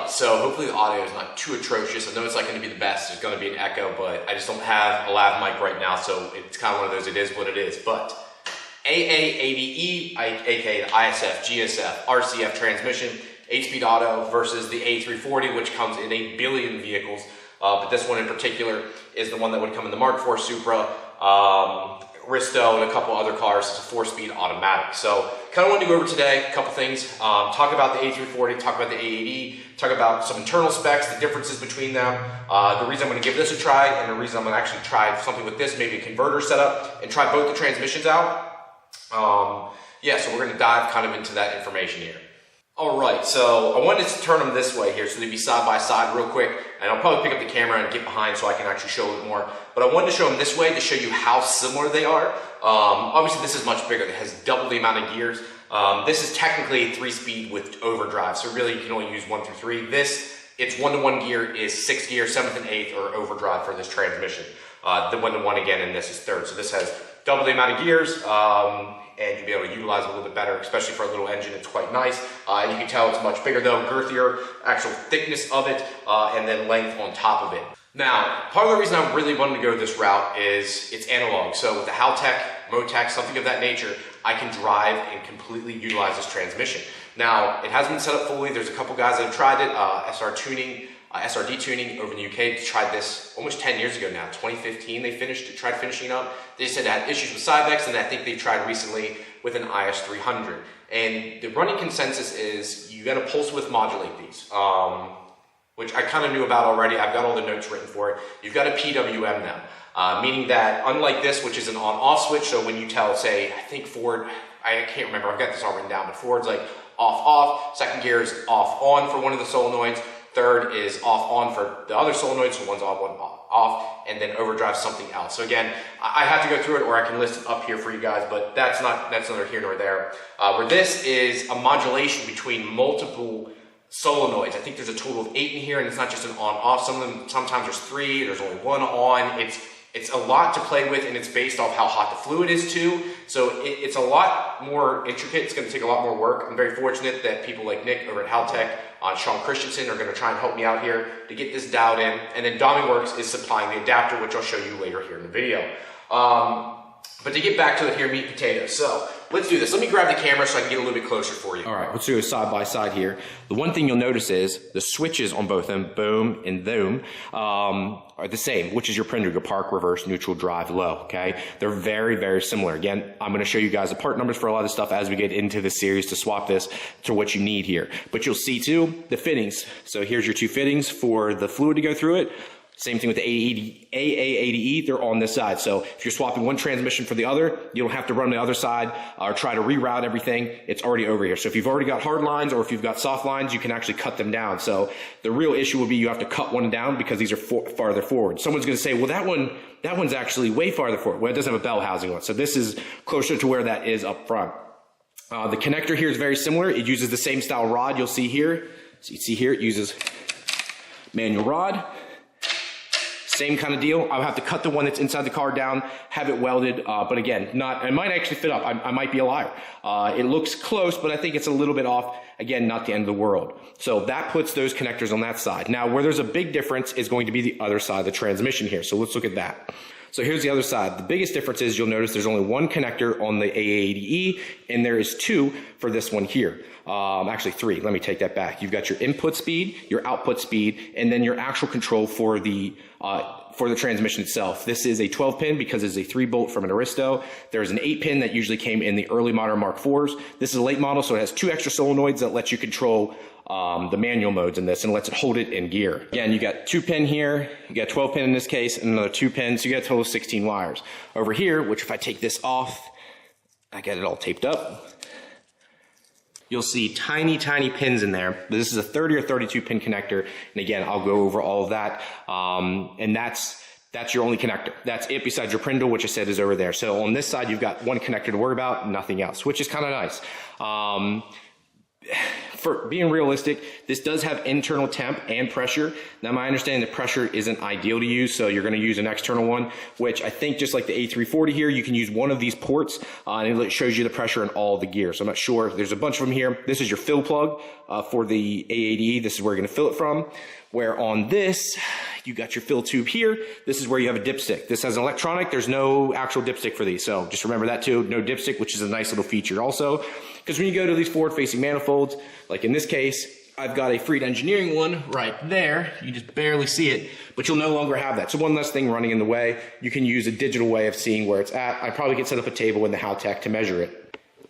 Alright, so hopefully the audio is not too atrocious. I know it's not going to be the best, there's going to be an echo, but I just don't have a lav mic right now, so it's kind of one of those, it is what it is. But AA80E, aka the ISF, GSF, RCF transmission, 8-speed auto versus the A340, which comes in 1 billion vehicles. But this one in particular is the one that would come in the MK4 Supra, Risto, and a couple other cars. It's a 4-speed automatic. So kind of wanted to go over today a couple things, talk about the A340, talk about the A80E, talk about some internal specs, the differences between them, the reason I'm going to give this a try, and the reason I'm going to actually try something with this, maybe a converter setup, and try both the transmissions out. Yeah, so we're going to dive kind of into that information here. Alright, so I wanted to turn them this way here so they'd be side by side real quick, and I'll probably pick up the camera and get behind so I can actually show it more. But I wanted to show them this way to show you how similar they are. Obviously this is much bigger, it has double the amount of gears. This is technically 3-speed with overdrive, so really you can only use 1 through 3. This, its 1-to-1 gear is 6th gear, 7th and 8th, or overdrive for this transmission. The 1-to-1 again, and this is 3rd. So this has double the amount of gears, and you'll be able to utilize it a little bit better, especially for a little engine. It's quite nice. You can tell it's much bigger though, girthier, actual thickness of it, and then length on top of it. Now, part of the reason I really wanted to go this route is it's analog. So with the Haltech, Motec, something of that nature, I can drive and completely utilize this transmission. Now, it hasn't been set up fully. There's a couple guys that have tried it, SRD tuning over in the UK. They tried this almost 10 years ago now, 2015 they tried finishing up. They said they had issues with Cybex, and I think they've tried recently with an IS300. And the running consensus is you gotta pulse width modulate these, which I kind of knew about already. I've got all the notes written for it. You've got to PWM them, meaning that unlike this, which is an on-off switch, so when you tell, say, I think Ford, I can't remember, I've got this all written down, but Ford's like off-off, 2nd gear is off-on for one of the solenoids, 3rd is off-on for the other solenoids, so one's on, one off, and then overdrive something else. So again, I have to go through it, or I can list it up here for you guys, but that's neither here nor there. Where this is a modulation between multiple solenoids. I think there's a total of 8 in here, and it's not just an on-off. Some of them, sometimes there's 3, there's only 1 on. It's a lot to play with, and it's based off how hot the fluid is too. So it's a lot more intricate. It's going to take a lot more work. I'm very fortunate that people like Nick over at Haltech, Sean Christensen, are going to try and help me out here to get this dialed in. And then DomiWorks is supplying the adapter, which I'll show you later here in the video. But to get back to it here, meat and potatoes. So let's do this. Let me grab the camera so I can get a little bit closer for you. All right, let's do it side by side here. The one thing you'll notice is the switches on both of them, boom and boom, are the same, which is your printer, your park, reverse, neutral, drive, low, okay? They're very, very similar. Again, I'm gonna show you guys the part numbers for a lot of stuff as we get into the series to swap this to what you need here. But you'll see too, the fittings. So here's your 2 fittings for the fluid to go through it. Same thing with the AA80E, they're on this side. So if you're swapping one transmission for the other, you don't have to run the other side or try to reroute everything. It's already over here. So if you've already got hard lines or if you've got soft lines, you can actually cut them down. So the real issue will be you have to cut one down because these are farther forward. Someone's gonna say, well, that one's actually way farther forward. Well, it doesn't have a bell housing on it. So this is closer to where that is up front. The connector here is very similar. It uses the same style rod you'll see here. So you see here, it uses manual rod. Same kind of deal. I'll have to cut the one that's inside the car down, have it welded, but again, it might actually fit up. I might be a liar. It looks close, but I think it's a little bit off. Again, not the end of the world. So that puts those connectors on that side. Now, where there's a big difference is going to be the other side of the transmission here. So let's look at that. So here's the other side. The biggest difference is you'll notice there's only 1 connector on the AA80E, and there is 2 for this one here. Actually 3, let me take that back. You've got your input speed, your output speed, and then your actual control for the transmission itself. This is a 12-pin because it's a 3-bolt from an Aristo. There's an 8-pin that usually came in the early modern Mark IVs. This is a late model, so it has 2 extra solenoids that lets you control the manual modes in this and lets it hold it in gear. Again, you got 2-pin here, you got 12-pin in this case, and another 2-pin, so you got a total of 16 wires. Over here, which if I take this off, I got it all taped up. You'll see tiny, tiny pins in there, but this is a 30 or 32 pin connector. And again, I'll go over all of that. And that's your only connector. That's it besides your Prindle, which I said is over there. So on this side, you've got 1 connector to worry about, nothing else, which is kind of nice. for being realistic, this does have internal temp and pressure. Now my understanding, the pressure isn't ideal to use, so you're going to use an external one, which I think just like the A340 here, you can use one of these ports and it shows you the pressure in all the gears. So I'm not sure. There's a bunch of them here. This is your fill plug for the A80E. This is where you're going to fill it from. Where on this, you got your fill tube here. This is where you have a dipstick. This has an electronic. There's no actual dipstick for these. So just remember that too. No dipstick, which is a nice little feature also. Because when you go to these forward-facing manifolds, like in this case, I've got a Freed Engineering one right there. You just barely see it, but you'll no longer have that. So one less thing running in the way. You can use a digital way of seeing where it's at. I probably could set up a table in the Howtech to measure it.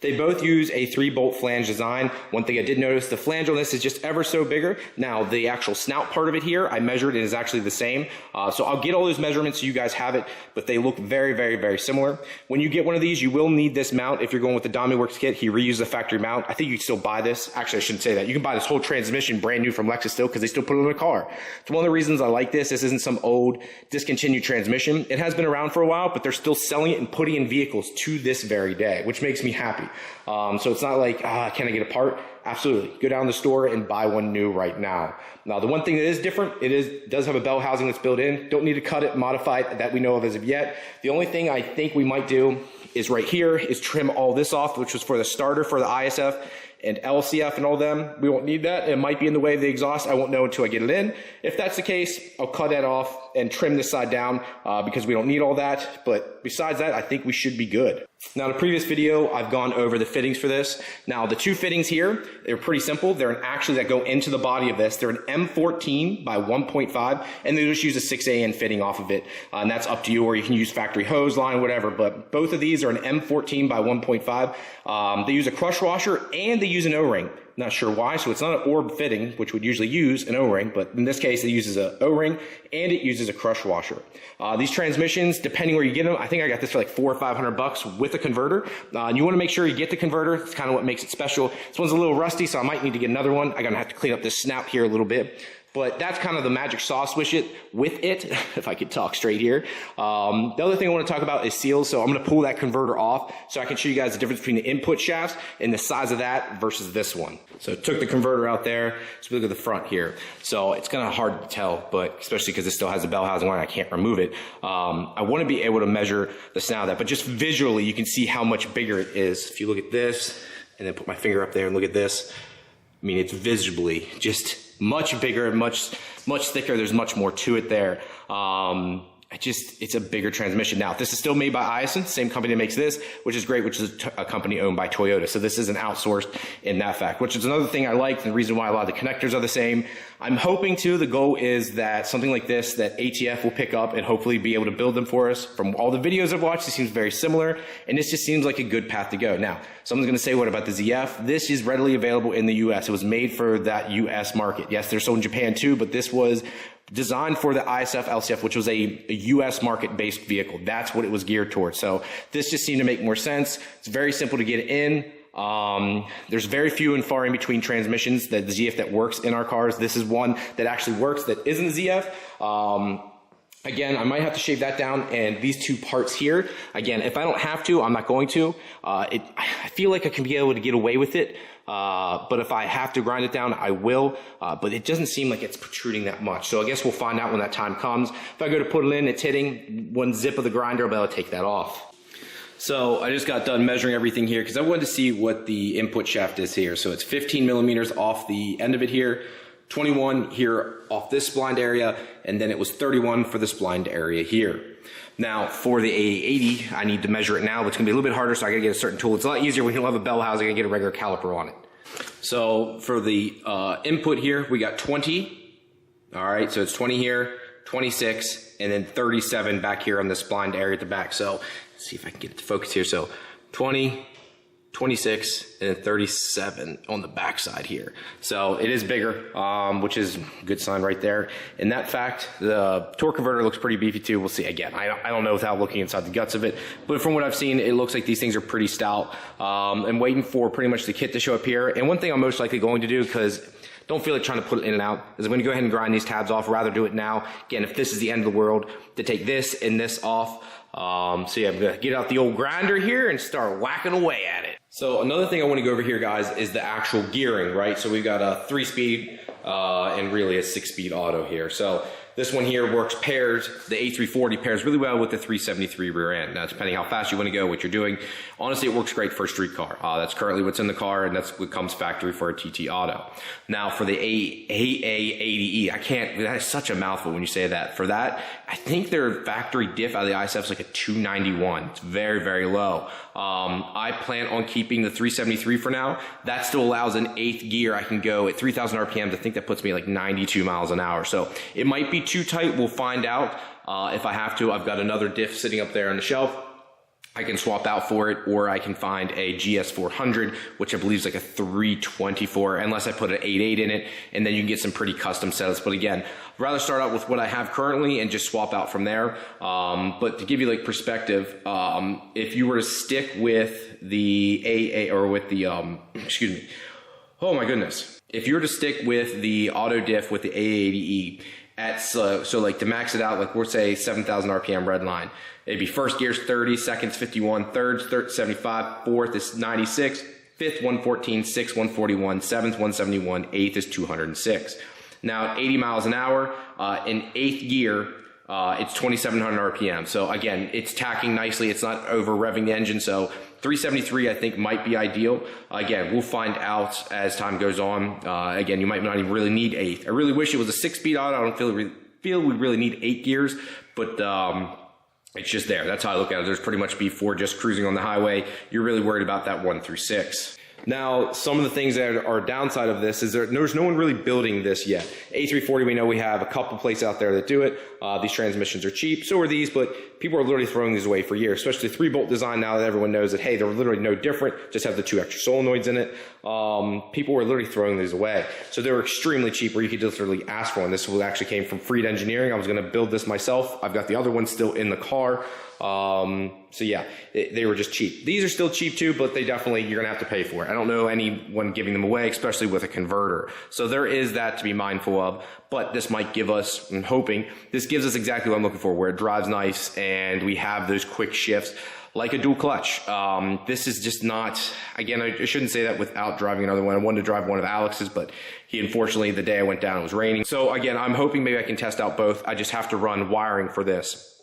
They both use a 3-bolt flange design. One thing I did notice, the flange on this is just ever so bigger. Now, the actual snout part of it here, I measured, it is actually the same. So I'll get all those measurements so you guys have it, but they look very, very, very similar. When you get one of these, you will need this mount. If you're going with the DomiWorks kit, he reused the factory mount. I think you can still buy this. Actually, I shouldn't say that. You can buy this whole transmission brand new from Lexus still because they still put it in a car. It's one of the reasons I like this. This isn't some old discontinued transmission. It has been around for a while, but they're still selling it and putting it in vehicles to this very day, which makes me happy. So it's not like, can I get a part? Absolutely. Go down to the store and buy one new right now. Now, the one thing that is different, it does have a bell housing that's built in. Don't need to cut it, modify it, that we know of as of yet. The only thing I think we might do is right here is trim all this off, which was for the starter for the ISF and LCF and all them. We won't need that. It might be in the way of the exhaust. I won't know until I get it in. If that's the case, I'll cut that off and trim this side down because we don't need all that. But besides that, I think we should be good. Now, in a previous video, I've gone over the fittings for this. Now, the two fittings here, they're pretty simple. They're actually that go into the body of this. They're an M14 by 1.5, and they just use a 6AN fitting off of it. And that's up to you, or you can use factory hose line, whatever. But both of these are an M14 by 1.5. They use a crush washer, and they use an O-ring. Not sure why, so it's not an orb fitting, which would usually use an O-ring, but in this case it uses an O-ring and it uses a crush washer. These transmissions, depending where you get them, I think I got this for like $400 or $500 with a converter. And you want to make sure you get the converter. It's kind of what makes it special. This one's a little rusty, so I might need to get another one. I'm gonna have to clean up this snout here a little bit. But that's kind of the magic sauce with it, if I could talk straight here. The other thing I want to talk about is seals. So I'm going to pull that converter off so I can show you guys the difference between the input shafts and the size of that versus this one. So I took the converter out there. So look at the front here. So it's kind of hard to tell, but especially because it still has a bell housing line, I can't remove it. I want to be able to measure the snout of that, but just visually, you can see how much bigger it is. If you look at this and then put my finger up there and look at this, I mean, it's visibly just much bigger and much thicker. There's much more to it there. It's a bigger transmission. Now, this is still made by ISF, same company that makes this, which is great, which is a company owned by Toyota. So this isn't outsourced in that fact, which is another thing I like, and the reason why a lot of the connectors are the same. I'm hoping too, the goal is that something like this, that ATF will pick up and hopefully be able to build them for us. From all the videos I've watched, it seems very similar, and this just seems like a good path to go. Now, someone's gonna say, what about the ZF? This is readily available in the US. It was made for that US market. Yes, they're sold in Japan too, but this was designed for the ISF LCF, which was a US market-based vehicle. That's what it was geared towards. So this just seemed to make more sense. It's very simple to get in. There's very few and far in between transmissions that the ZF that works in our cars. This is one that actually works that isn't a ZF. Again, I might have to shave that down, and these two parts here, again, if I don't have to, I'm not going to. I feel like I can be able to get away with it, but if I have to grind it down, I will, but it doesn't seem like it's protruding that much. So I guess we'll find out when that time comes. If I go to put it in, it's hitting one zip of the grinder, I'll be able to take that off. So I just got done measuring everything here because I wanted to see what the input shaft is here. So it's 15 millimeters off the end of it here, 21 here off this splined area, and then it was 31 for the splined area here. Now for the AA80, I need to measure it now, but it's gonna be a little bit harder, so I gotta get a certain tool. It's a lot easier when you don't have a bell housing and get a regular caliper on it. So for the input here, we got 20. All right, so it's 20 here, 26, and then 37 back here on the splined area at the back. So let's see if I can get it to focus here. So 20, 26, and then 37 on the back side here. So it is bigger, which is a good sign right there. In that fact, the torque converter looks pretty beefy too. We'll see. Again, I don't know without looking inside the guts of it, but from what I've seen, it looks like these things are pretty stout. I'm waiting for pretty much the kit to show up here. And one thing I'm most likely going to do, because don't feel like trying to put it in and out, is I'm going to go ahead and grind these tabs off. Rather do it now. Again, if this is the end of the world, to take this and this off. So yeah, I'm going to get out the old grinder here and start whacking away at it. So another thing I want to go over here, guys, is the actual gearing, right? So we've got a 3-speed and really a 6-speed auto here. So this one here pairs, the A340 pairs really well with the 373 rear end. Now, depending how fast you want to go, what you're doing, honestly, it works great for a street car. That's currently what's in the car, and that's what comes factory for a TT auto. Now, for the AA80E, that is such a mouthful when you say that. For that, I think their factory diff out of the ISF is like a 291. It's very, very low. I plan on keeping the 373 for now. That still allows an 8th gear. I can go at 3,000 RPMs. I think that puts me at like 92 miles an hour. So it might be too tight. We'll find out. If I have to, I've got another diff sitting up there on the shelf. I can swap out for it, or I can find a GS400, which I believe is like a 324, unless I put an 8.8 in it, and then you can get some pretty custom setups. But again, I'd rather start out with what I have currently and just swap out from there. But to give you like perspective, if you were to stick with the AA, or with the, excuse me, oh my goodness. If you were to stick with the auto diff with the AA80E, at so like to max it out, like we'll say 7,000 RPM red line, it'd be first gear's 30, second's 51, third's 75, fourth is 96, fifth 114, sixth 141, seventh 171, eighth is 206. Now at 80 miles an hour, in 8th gear, it's 2,700 RPM. So again, it's tacking nicely. It's not over revving the engine. So 373, I think, might be ideal. Again, we'll find out as time goes on. Again, you might not even really need 8th. I really wish it was a 6-speed auto. I don't feel we really need 8 gears, but it's just there. That's how I look at it. There's pretty much before just cruising on the highway. You're really worried about that 1 through 6. Now, some of the things that are downside of this is there's no one really building this yet. A340, we know we have a couple places out there that do it. These transmissions are cheap, so are these, but people are literally throwing these away for years, especially 3-bolt design now that everyone knows that, hey, they're literally no different, just have the 2 extra solenoids in it. People were literally throwing these away. So they were extremely cheap, where you could just literally ask for one. This one actually came from Freed Engineering. I was going to build this myself. I've got the other one still in the car. So yeah, they were just cheap. These are still cheap too, but you're gonna have to pay for it. I don't know anyone giving them away, especially with a converter. So there is that to be mindful of, but this might give us, I'm hoping, this gives us exactly what I'm looking for, where it drives nice and we have those quick shifts like a dual clutch. This is just not, again, I shouldn't say that without driving another one. I wanted to drive one of Alex's, but he, unfortunately, the day I went down, it was raining. So again, I'm hoping maybe I can test out both. I just have to run wiring for this.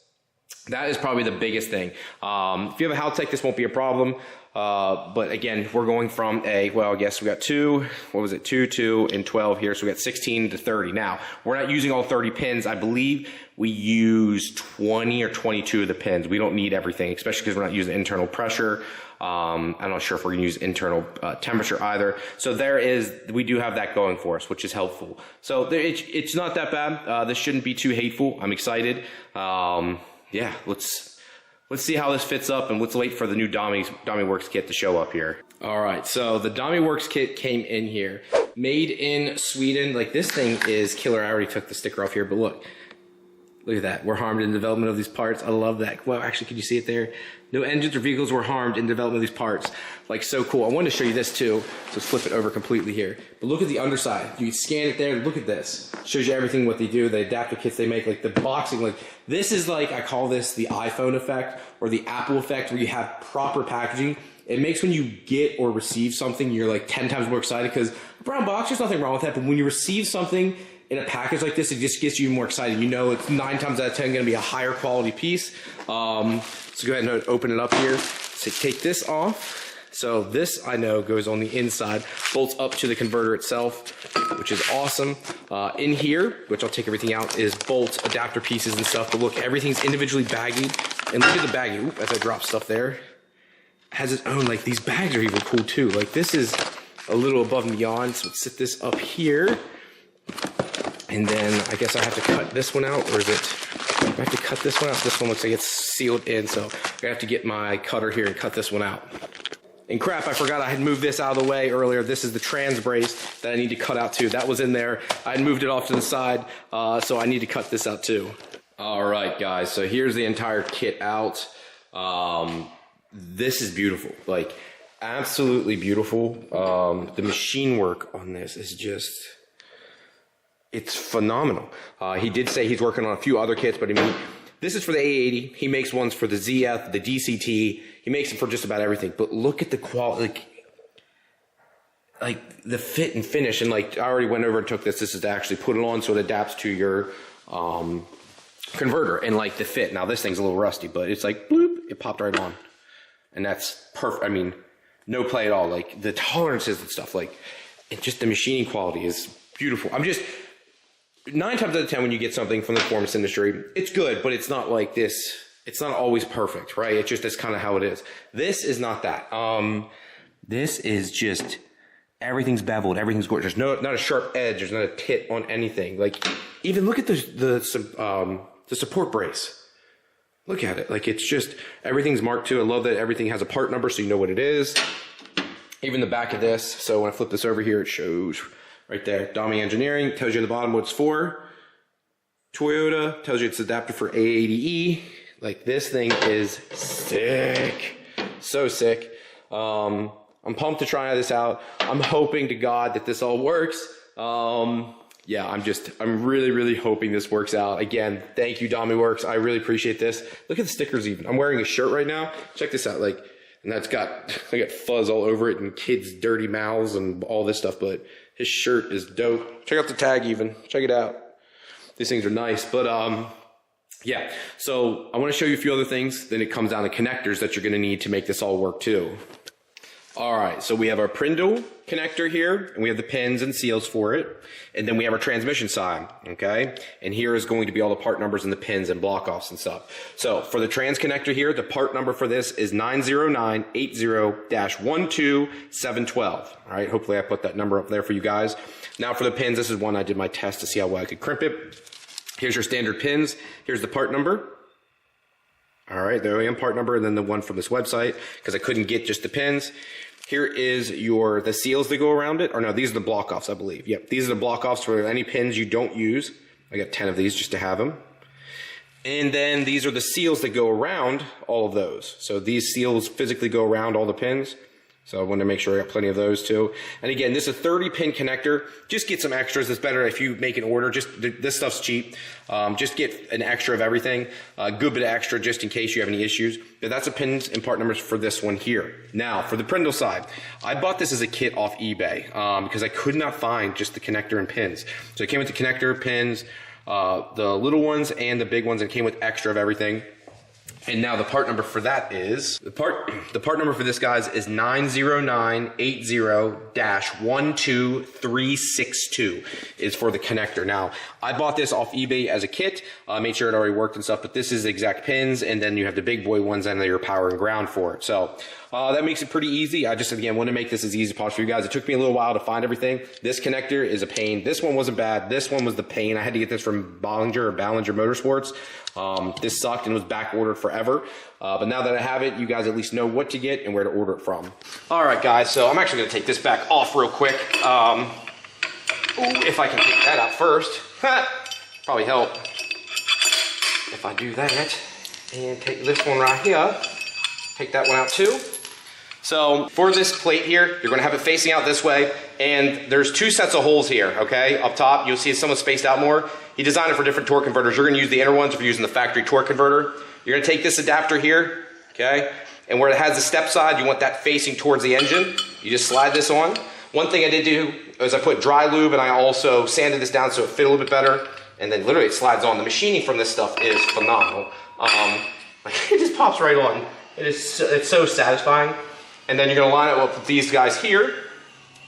That is probably the biggest thing. If you have a Haltech, this won't be a problem. But again, we're going from well, I guess we got 2, 2, and 12 here. So we got 16 to 30. Now, we're not using all 30 pins. I believe we use 20 or 22 of the pins. We don't need everything, especially because we're not using internal pressure. I'm not sure if we're gonna use internal temperature either. So we do have that going for us, which is helpful. So it's not that bad. This shouldn't be too hateful. I'm excited. Yeah, let's see how this fits up, and let's wait for the new DomiWorks kit to show up here. All right, so the DomiWorks kit came in here, made in Sweden. Like, this thing is killer. I already took the sticker off here, but look at that. We're harmed in the development of these parts. I love that. Well, actually, could you see it there? No engines or vehicles were harmed in development of these parts. Like, so cool. I wanted to show you this too. So let's flip it over completely here. But look at the underside. You can scan it there. Look at this. Shows you everything what they do, the adapter kits they make, like the boxing. Like, this is like, I call this the iPhone effect or the Apple effect, where you have proper packaging. It makes when you get or receive something, you're like 10 times more excited, because a brown box, there's nothing wrong with that. But when you receive something in a package like this, it just gets you more excited. You know it's 9 times out of 10 going to be a higher quality piece. So go ahead and open it up here. So take this off. So this, I know, goes on the inside, bolts up to the converter itself, which is awesome. In here, which I'll take everything out, is bolts, adapter pieces and stuff. But look, everything's individually bagged. And look at the baggie. Oop, as I drop stuff there. It has its own, like, these bags are even cool too. Like, this is a little above and beyond. So let's sit this up here. And then I guess I have to cut this one out, or is it? I have to cut this one out. This one looks like it's sealed in, so I have to get my cutter here and cut this one out. And crap, I forgot I had moved this out of the way earlier. This is the trans brace that I need to cut out too. That was in there. I had moved it off to the side, so I need to cut this out too. All right, guys, so here's the entire kit out. This is beautiful, like absolutely beautiful. The machine work on this is just, it's phenomenal. He did say he's working on a few other kits, but I mean, This is for the A80. He makes ones for the ZF, the DCT. He makes them for just about everything. But look at the quality, like the fit and finish. And like I already went over and took this. This is to actually put it on so it adapts to your converter and like the fit. Now this thing's a little rusty, but it's like bloop, it popped right on. And that's perfect. I mean, no play at all. Like the tolerances and stuff, like it just the machining quality is beautiful. I'm just 9 times out of 10 when you get something from the performance industry, it's good, but it's not like this. It's not always perfect, right? It's just that's kind of how it is. This is not that. This is just everything's beveled, everything's gorgeous. There's not a sharp edge. There's not a tit on anything. Like even look at the support brace. Look at it. Like it's just everything's marked too. I love that everything has a part number so you know what it is. Even the back of this. So when I flip this over here, it shows right there. Domy Engineering tells you at the bottom what it's for. Toyota tells you it's adapted for A80E. Like this thing is sick. So sick. I'm pumped to try this out. I'm hoping to God that this all works. Yeah, I'm really, really hoping this works out. Again, thank you, DomiWorks. I really appreciate this. Look at the stickers even. I'm wearing a shirt right now. Check this out. Like, and I got fuzz all over it and kids' dirty mouths and all this stuff, but his shirt is dope. Check out the tag even. Check it out. These things are nice, but yeah. So I want to show you a few other things. Then it comes down to connectors that you're going to need to make this all work too. All right, so we have our Prindle connector here, and we have the pins and seals for it. And then we have our transmission side, okay? And here is going to be all the part numbers and the pins and block offs and stuff. So for the trans connector here, the part number for this is 90980-12712. All right, hopefully I put that number up there for you guys. Now for the pins, this is one I did my test to see how well I could crimp it. Here's your standard pins. Here's the part number. All right, the OEM part number, and then the one from this website, because I couldn't get just the pins. Here is the seals that go around it. Or no, these are the block offs, I believe. Yep, these are the block offs for any pins you don't use. I got 10 of these just to have them. And then these are the seals that go around all of those. So these seals physically go around all the pins. So I wanted to make sure I got plenty of those too. And again, this is a 30 pin connector. Just get some extras. It's better if you make an order. Just this stuff's cheap. Just get an extra of everything. A good bit of extra just in case you have any issues. But that's the pins and part numbers for this one here. Now for the Prindle side, I bought this as a kit off eBay because I could not find just the connector and pins. So it came with the connector, pins, the little ones and the big ones, and it came with extra of everything. And now the part number for that is, the part number for this, guys, is 90980-12362 is for the connector. Now, I bought this off eBay as a kit, made sure it already worked and stuff, but this is the exact pins, and then you have the big boy ones and your power and ground for it. So that makes it pretty easy. I just, again, want to make this as easy as possible for you guys. It took me a little while to find everything. This connector is a pain. This one wasn't bad. This one was the pain. I had to get this from Ballinger Motorsports. This sucked and was back ordered forever. But now that I have it, you guys at least know what to get and where to order it from. All right, guys, so I'm actually going to take this back off real quick. Ooh, if I can take that out first. Probably help if I do that. And take this one right here. Take that one out too. So for this plate here, you're going to have it facing out this way, and there's 2 sets of holes here, okay? Up top, you'll see it's somewhat spaced out more. He designed it for different torque converters. You're going to use the inner ones if you're using the factory torque converter. You're going to take this adapter here, okay? And where it has the step side, you want that facing towards the engine. You just slide this on. One thing I did do is I put dry lube, and I also sanded this down so it fit a little bit better. And then literally it slides on. The machining from this stuff is phenomenal. It just pops right on. It's so satisfying. And then you're going to line it up with these guys here.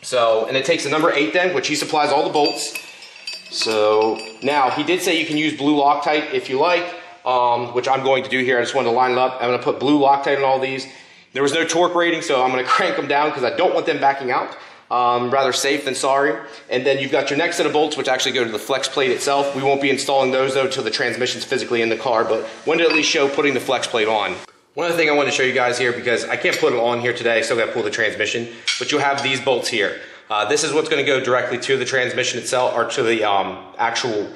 So, and it takes the number 8 then, which he supplies all the bolts. So now he did say you can use blue Loctite if you like, which I'm going to do here. I just wanted to line it up. I'm going to put blue Loctite on all these. There was no torque rating, so I'm going to crank them down because I don't want them backing out. Rather safe than sorry. And then you've got your next set of bolts, which actually go to the flex plate itself. We won't be installing those though until the transmission's physically in the car, but wanted to at least show putting the flex plate on. One other thing I wanted to show you guys here, because I can't put it on here today, still got to pull the transmission, but you'll have these bolts here. This is what's going to go directly to the transmission itself, or to the actual,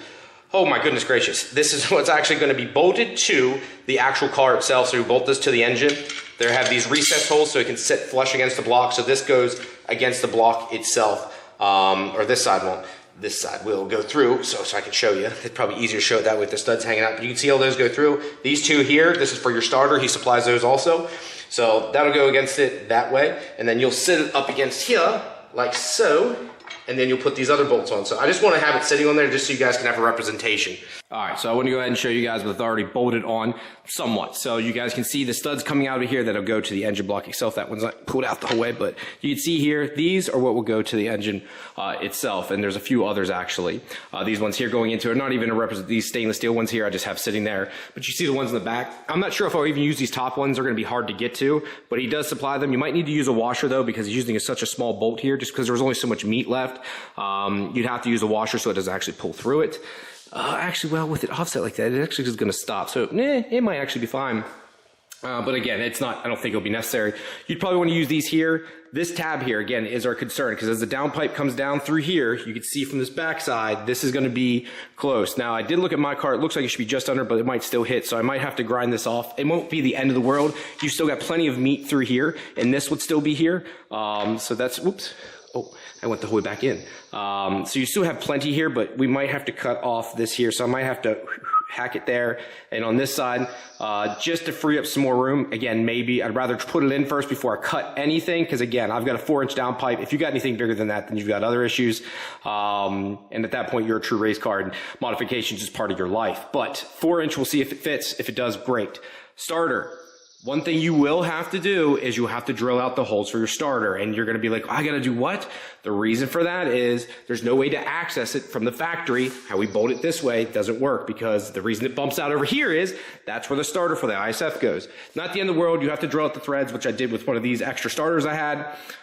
oh my goodness gracious. This is what's actually going to be bolted to the actual car itself. So you bolt this to the engine. They have these recessed holes so it can sit flush against the block. So this goes against the block itself, or this side won't. this side will go through, so I can show you. It's probably easier to show it that way with the studs hanging out, but you can see all those go through. These two here, this is for your starter. He supplies those also. So that'll go against it that way, and then you'll sit it up against here, like so, and then you'll put these other bolts on. So I just want to have it sitting on there just so you guys can have a representation. All right, so I want to go ahead and show you guys with already bolted on somewhat. So you guys can see the studs coming out of here that'll go to the engine block itself. That one's not pulled out the whole way, but you can see here, these are what will go to the engine itself. And there's a few others actually. These ones here going into it, not even a represent these stainless steel ones here, I just have sitting there. But you see the ones in the back. I'm not sure if I'll even use these top ones. They're gonna be hard to get to, but he does supply them. You might need to use a washer though, because he's using such a small bolt here, just because there was only so much meat left. You'd have to use a washer so it doesn't actually pull through it. Actually, well, with it offset like that, it actually is going to stop. So, it might actually be fine. But again, it's not, I don't think it'll be necessary. You'd probably want to use these here. This tab here, again, is our concern, because as the downpipe comes down through here, you can see from this backside, this is going to be close. Now, I did look at my car. It looks like it should be just under, but it might still hit. So I might have to grind this off. It won't be the end of the world. You've still got plenty of meat through here, and this would still be here. So that's, whoops. Oh, I went the whole way back in. So you still have plenty here, but we might have to cut off this here. So I might have to hack it there. And on this side, just to free up some more room, again, maybe I'd rather put it in first before I cut anything. Because again, I've got a 4-inch downpipe. If you got anything bigger than that, then you've got other issues. And at that point, you're a true race car, and modifications is part of your life. But 4-inch, we'll see if it fits. If it does, great. Starter. One thing you will have to do is you have to drill out the holes for your starter, and you're going to be like, I got to do what? The reason for that is there's no way to access it from the factory. How we bolt it this way doesn't work, because the reason it bumps out over here is that's where the starter for the ISF goes. Not the end of the world. You have to drill out the threads, which I did with one of these extra starters I had.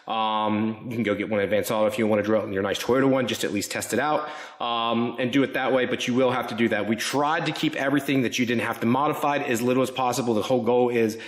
You can go get one at Advanced Auto if you want to drill it in your nice Toyota one, just to at least test it out, and do it that way, but you will have to do that. We tried to keep everything that you didn't have to modify as little as possible. The whole goal is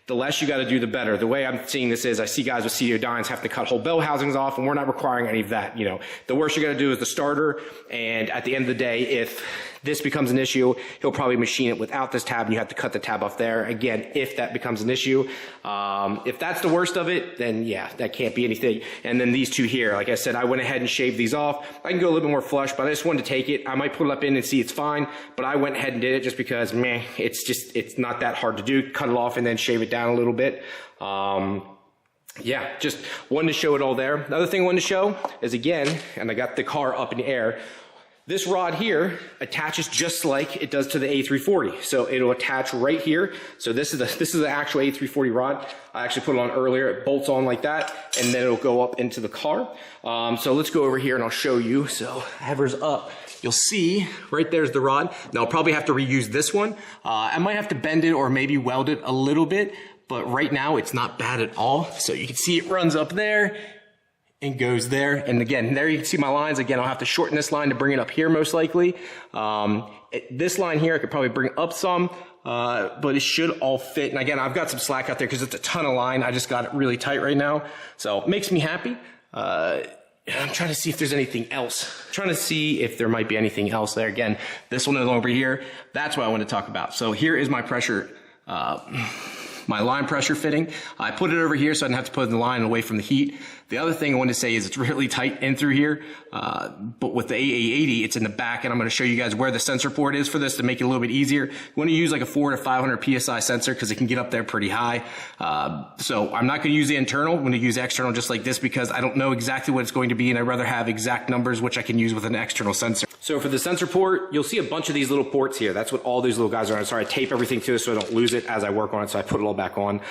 the less you got to do, the better. The way I'm seeing this is I see guys with CDO dynes have to cut whole bell housings off, and we're not requiring any of that. You know, the worst you got to do is the starter. And at the end of the day, if this becomes an issue, he'll probably machine it without this tab, and you have to cut the tab off there. Again, if that becomes an issue, if that's the worst of it, then yeah, that can't be anything. And then these two here, like I said, I went ahead and shaved these off. I can go a little bit more flush, but I just wanted to take it. I might put it up in and see it's fine, but I went ahead and did it just because, man, it's not that hard to do. Cut it off and then shave it down a little bit. Yeah, just wanted to show it all there. Another thing I wanted to show is, again, and I got the car up in the air, this rod here attaches just like it does to the A340. So it'll attach right here. So this is the actual A340 rod. I actually put it on earlier. It bolts on like that, and then it'll go up into the car. So let's go over here and I'll show you. So Hever's up. You'll see right there's the rod. Now I'll probably have to reuse this one. I might have to bend it or maybe weld it a little bit, but right now it's not bad at all. So you can see it runs up there and goes there. And again, there you can see my lines. Again, I'll have to shorten this line to bring it up here most likely. This line here, I could probably bring up some, but it should all fit. And again, I've got some slack out there because it's a ton of line. I just got it really tight right now. So it makes me happy. I'm trying to see if there's anything else. I'm trying to see if there might be anything else there. Again, this one is over here. That's what I want to talk about. So here is my pressure, my line pressure fitting. I put it over here so I didn't have to put the line away from the heat. The other thing I wanted to say is it's really tight in through here, but with the AA80, it's in the back, and I'm going to show you guys where the sensor port is for this to make it a little bit easier. You want to use like a 400 to 500 PSI sensor because it can get up there pretty high. So I'm not going to use the internal. I'm going to use external just like this because I don't know exactly what it's going to be, and I'd rather have exact numbers, which I can use with an external sensor. So for the sensor port, you'll see a bunch of these little ports here. That's what all these little guys are. I'm sorry, I tape everything to it so I don't lose it as I work on it, so I put it all back on.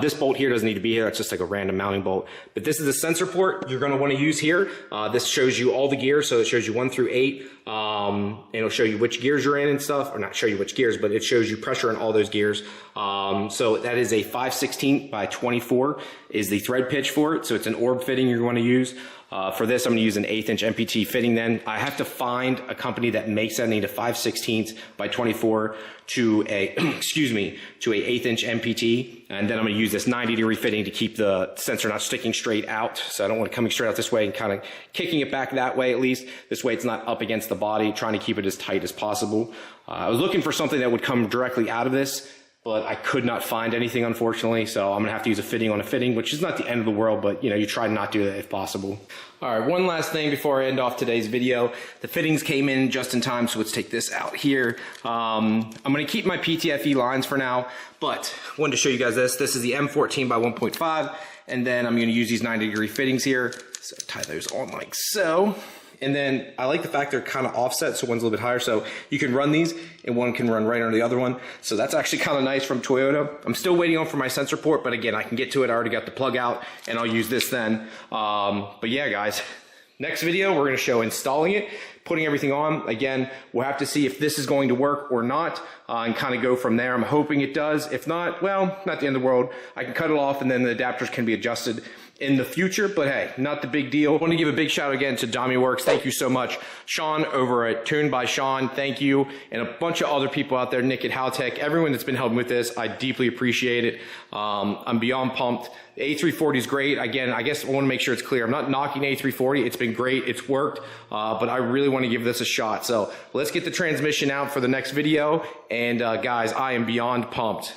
This bolt here doesn't need to be here. It's just like a random mounting bolt. But this is the sensor port you're going to want to use here. This shows you all the gears, so it shows you 1 through 8. And it'll show you which gears you're in and stuff, or not show you which gears, but it shows you pressure in all those gears. So that is a 5/16 by 24 is the thread pitch for it. So it's an orb fitting you're going to use. For this, I'm going to use an 1/8" MPT fitting then. I have to find a company that makes that. I need a 5/16 by 24 to a, excuse me, to a 1/8" MPT. And then I'm going to use this 90-degree fitting to keep the sensor not sticking straight out. So I don't want it coming straight out this way and kind of kicking it back that way at least. This way it's not up against the body, trying to keep it as tight as possible. I was looking for something that would come directly out of this. but I could not find anything, unfortunately. So I'm gonna have to use a fitting on a fitting, which is not the end of the world, but you know, you try to not do that if possible. All right, one last thing before I end off today's video. The fittings came in just in time, so let's take this out here. I'm gonna keep my PTFE lines for now, but I wanted to show you guys this. This is the M14 by 1.5, and then I'm gonna use these 90-degree fittings here. So tie those on like so. And then I like the fact they're kind of offset, so one's a little bit higher, so you can run these and one can run right under the other one. So that's actually kind of nice from Toyota. I'm still waiting on for my sensor port, but again, I can get to it. I already got the plug out and I'll use this then. But yeah, guys, next video, we're gonna show installing it, putting everything on. Again, we'll have to see if this is going to work or not and kind of go from there. I'm hoping it does. If not, well, not the end of the world. I can cut it off and then the adapters can be adjusted in the future, but hey, not the big deal. I want to give a big shout out again to DomiWorks. Thank you so much. Sean over at Tuned by Sean, thank you. And a bunch of other people out there, Nick at Howtech, everyone that's been helping with this, I deeply appreciate it. I'm beyond pumped. The A340 is great. Again, I guess I want to make sure it's clear. I'm not knocking A340. It's been great. It's worked. But I really want to give this a shot. So let's get the transmission out for the next video. And guys, I am beyond pumped.